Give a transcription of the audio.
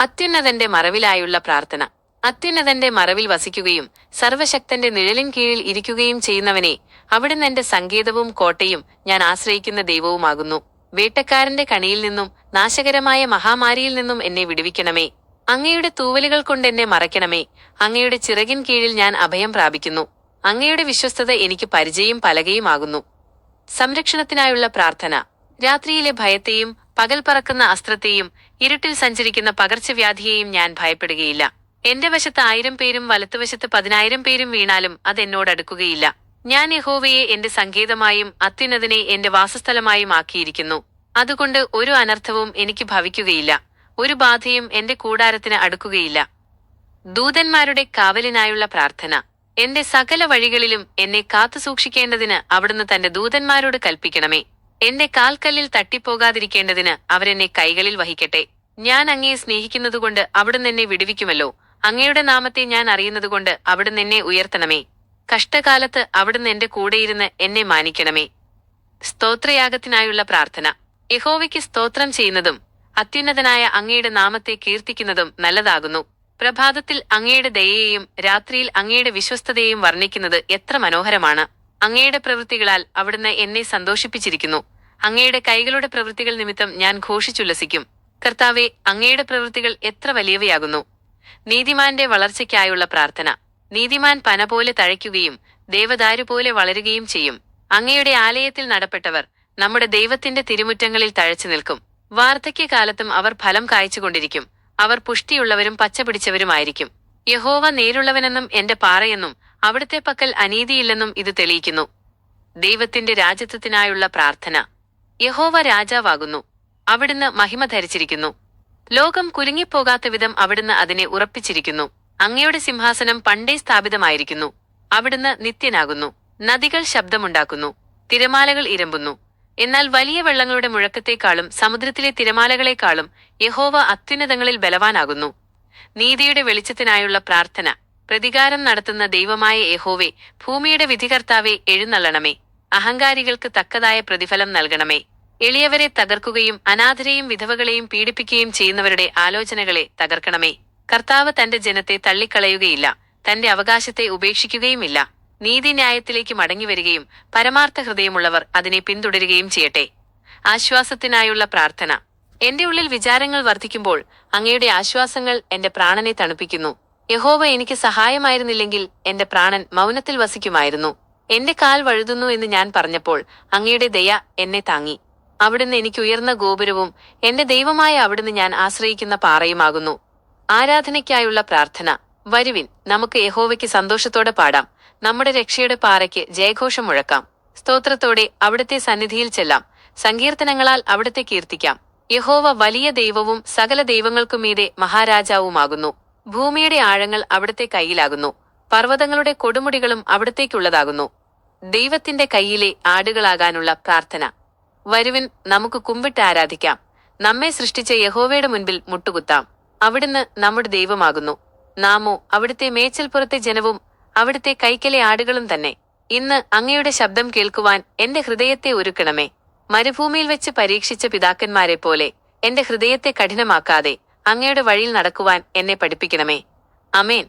അത്യുന്നതന്റെ മറവിലായുള്ള പ്രാർത്ഥന. അത്യുന്നതന്റെ മറവിൽ വസിക്കുകയും സർവശക്തന്റെ നിഴലിൻ കീഴിൽ ഇരിക്കുകയും ചെയ്യുന്നവനെ, അവിടുന്ന് എന്റെ സങ്കേതവും കോട്ടയും ഞാൻ ആശ്രയിക്കുന്ന ദൈവവുമാകുന്നു. വേട്ടക്കാരന്റെ കണിയിൽ നിന്നും നാശകരമായ മഹാമാരിയിൽ നിന്നും എന്നെ വിടുവിക്കണമേ. അങ്ങയുടെ തൂവലുകൾ കൊണ്ട് എന്നെ മറയ്ക്കണമേ. അങ്ങയുടെ ചിറകിൻ കീഴിൽ ഞാൻ അഭയം പ്രാപിക്കുന്നു. അങ്ങയുടെ വിശ്വസ്തത എനിക്ക് പരിചയും പലകയുമാകുന്നു. സംരക്ഷണത്തിനായുള്ള പ്രാർത്ഥന. രാത്രിയിലെ ഭയത്തെയും പകൽ പറക്കുന്ന അസ്ത്രത്തെയും ഇരുട്ടിൽ സഞ്ചരിക്കുന്ന പകർച്ചവ്യാധിയെയും ഞാൻ ഭയപ്പെടുകയില്ല. എന്റെ വശത്ത് 1000 പേരും വലത്തുവശത്ത് 10,000 പേരും വീണാലും അതെന്നോടടുക്കുകയില്ല. ഞാൻ യഹോവയെ എന്റെ സങ്കേതമായും അത്യുന്നതനെ എന്റെ വാസസ്ഥലമായും ആക്കിയിരിക്കുന്നു. അതുകൊണ്ട് ഒരു അനർത്ഥവും എനിക്ക് ഭവിക്കുകയില്ല, ഒരു ബാധയും എന്റെ കൂടാരത്തിന് അടുക്കുകയില്ല. ദൂതന്മാരുടെ കാവലിനായുള്ള പ്രാർത്ഥന. എന്റെ സകല വഴികളിലും എന്നെ കാത്തുസൂക്ഷിക്കേണ്ടതിന് അവിടുന്ന് തന്റെ ദൂതന്മാരോട് കൽപ്പിക്കണമേ. എന്റെ കാൽക്കല്ലിൽ തട്ടിപ്പോകാതിരിക്കേണ്ടതിന് അവരെന്നെ കൈകളിൽ വഹിക്കട്ടെ. ഞാൻ അങ്ങയെ സ്നേഹിക്കുന്നതുകൊണ്ട് അവിടുന്ന് എന്നെ വിടുവിക്കുമല്ലോ. അങ്ങയുടെ നാമത്തെ ഞാൻ അറിയുന്നതുകൊണ്ട് അവിടുന്ന് എന്നെ ഉയർത്തണമേ. കഷ്ടകാലത്ത് അവിടുന്ന് എന്റെ കൂടെയിരുന്ന് എന്നെ മാനിക്കണമേ. സ്തോത്രയാഗത്തിനായുള്ള പ്രാർത്ഥന. യഹോവയ്ക്ക് സ്തോത്രം ചെയ്യുന്നതും അത്യുന്നതനായ അങ്ങയുടെ നാമത്തെ കീർത്തിക്കുന്നതും നല്ലതാകുന്നു. പ്രഭാതത്തിൽ അങ്ങയുടെ ദയയെയും രാത്രിയിൽ അങ്ങയുടെ വിശ്വസ്തതയെയും വർണ്ണിക്കുന്നത് എത്ര മനോഹരമാണ്. അങ്ങയുടെ പ്രവൃത്തികളാൽ അവിടുന്ന് എന്നെ സന്തോഷിപ്പിച്ചിരിക്കുന്നു. അങ്ങയുടെ കൈകളുടെ പ്രവൃത്തികൾ നിമിത്തം ഞാൻ ഘോഷിച്ചുല്ലസിക്കും. കർത്താവെ, അങ്ങയുടെ പ്രവൃത്തികൾ എത്ര വലിയവയാകുന്നു. നീതിമാന്റെ വളർച്ചയ്ക്കായുള്ള പ്രാർത്ഥന. നീതിമാൻ പന പോലെ തഴയ്ക്കുകയും ദേവദാരു പോലെ വളരുകയും ചെയ്യും. അങ്ങയുടെ ആലയത്തിൽ നടപ്പെട്ടവർ നമ്മുടെ ദൈവത്തിന്റെ തിരുമുറ്റങ്ങളിൽ തഴച്ചു നിൽക്കും. വാർദ്ധക്യകാലത്തും അവർ ഫലം കായ്ച്ചുകൊണ്ടിരിക്കും. അവർ പുഷ്ടിയുള്ളവരും പച്ചപിടിച്ചവരുമായിരിക്കും. യഹോവ നേരുള്ളവനെന്നും എന്റെ പാറയെന്നും അവിടുത്തെ പക്കൽ അനീതിയില്ലെന്നും ഇത് തെളിയിക്കുന്നു. ദൈവത്തിന്റെ രാജത്വത്തിനായുള്ള പ്രാർത്ഥന. യഹോവ രാജാവാകുന്നു. അവിടുന്ന് മഹിമ ധരിച്ചിരിക്കുന്നു. ലോകം കുലുങ്ങിപ്പോകാത്ത വിധം അവിടുന്ന് അതിനെ ഉറപ്പിച്ചിരിക്കുന്നു. അങ്ങയുടെ സിംഹാസനം പണ്ടേ സ്ഥാപിതമായിരിക്കുന്നു. അവിടുന്ന് നിത്യനാകുന്നു. നദികൾ ശബ്ദമുണ്ടാക്കുന്നു, തിരമാലകൾ ഇരമ്പുന്നു. എന്നാൽ വലിയ വെള്ളങ്ങളുടെ മുഴക്കത്തെക്കാളും സമുദ്രത്തിലെ തിരമാലകളെക്കാളും യഹോവ അത്യുന്നതങ്ങളിൽ ബലവാനാകുന്നു. നീതിയുടെ വെളിച്ചത്തിനായുള്ള പ്രാർത്ഥന. പ്രതികാരം നടത്തുന്ന ദൈവമായ യഹോവേ, ഭൂമിയുടെ വിധികർത്താവെ, എഴുന്നള്ളണമേ. അഹങ്കാരികൾക്ക് തക്കതായ പ്രതിഫലം നൽകണമേ. എളിയവരെ തകർക്കുകയും അനാഥരെയും വിധവകളെയും പീഡിപ്പിക്കുകയും ചെയ്യുന്നവരുടെ ആലോചനകളെ തകർക്കണമേ. കർത്താവ് തന്റെ ജനത്തെ തള്ളിക്കളയുകയില്ല, തന്റെ അവകാശത്തെ ഉപേക്ഷിക്കുകയുമില്ല. നീതിന്യായത്തിലേക്ക് മടങ്ങിവരികയും പരമാർത്ഥ ഹൃദയമുള്ളവർ അതിനെ പിന്തുടരുകയും ചെയ്യട്ടെ. ആശ്വാസത്തിനായുള്ള പ്രാർത്ഥന. എന്റെ ഉള്ളിൽ വിചാരങ്ങൾ വർദ്ധിക്കുമ്പോൾ അങ്ങയുടെ ആശ്വാസങ്ങൾ എന്റെ പ്രാണനെ തണുപ്പിക്കുന്നു. യഹോവ എനിക്ക് സഹായമായിരുന്നില്ലെങ്കിൽ എന്റെ പ്രാണൻ മൗനത്തിൽ വസിക്കുമായിരുന്നു. എന്റെ കാൽ വഴുതുന്നു എന്ന് ഞാൻ പറഞ്ഞപ്പോൾ അങ്ങയുടെ ദയ എന്നെ താങ്ങി. അവിടുന്ന് എനിക്ക് ഉയർന്ന ഗോപുരവും എന്റെ ദൈവമായ അവിടുന്ന് ഞാൻ ആശ്രയിക്കുന്ന പാറയുമാകുന്നു. ആരാധനയ്ക്കായുള്ള പ്രാർത്ഥന. വരുവിൻ, നമുക്ക് യഹോവയ്ക്ക് സന്തോഷത്തോടെ പാടാം. നമ്മുടെ രക്ഷയുടെ പാറയ്ക്ക് ജയഘോഷം മുഴക്കാം. സ്തോത്രത്തോടെ അവിടുത്തെ സന്നിധിയിൽ ചെല്ലാം. സങ്കീർത്തനങ്ങളാൽ അവിടുത്തെ കീർത്തിക്കാം. യഹോവ വലിയ ദൈവവും സകല ദൈവങ്ങൾക്കുമീതെ മഹാരാജാവുമാകുന്നു. ഭൂമിയുടെ ആഴങ്ങൾ അവിടുത്തെ കയ്യിലാകുന്നു. പർവ്വതങ്ങളുടെ കൊടുമുടികളും അവിടത്തേക്കുള്ളതാകുന്നു. ദൈവത്തിന്റെ കയ്യിലെ ആടുകളാകാനുള്ള പ്രാർത്ഥന. വരുവിൻ, നമുക്ക് കുമ്പിട്ട് ആരാധിക്കാം. നമ്മെ സൃഷ്ടിച്ച യഹോവയുടെ മുൻപിൽ മുട്ടുകുത്താം. അവിടുന്ന് നമ്മുടെ ദൈവമാകുന്നു. നാമോ അവിടുത്തെ മേച്ചൽപ്പുറത്തെ ജനവും അവിടുത്തെ കൈക്കലെ ആടുകളും തന്നെ. ഇന്ന് അങ്ങയുടെ ശബ്ദം കേൾക്കുവാൻ എന്റെ ഹൃദയത്തെ ഒരുക്കണമേ. മരുഭൂമിയിൽ വെച്ച് പരീക്ഷിച്ച പിതാക്കന്മാരെ പോലെ എന്റെ ഹൃദയത്തെ കഠിനമാക്കാതെ അങ്ങയുടെ വഴിയിൽ നടക്കുവാൻ എന്നെ പഠിപ്പിക്കണമേ. അമേൻ.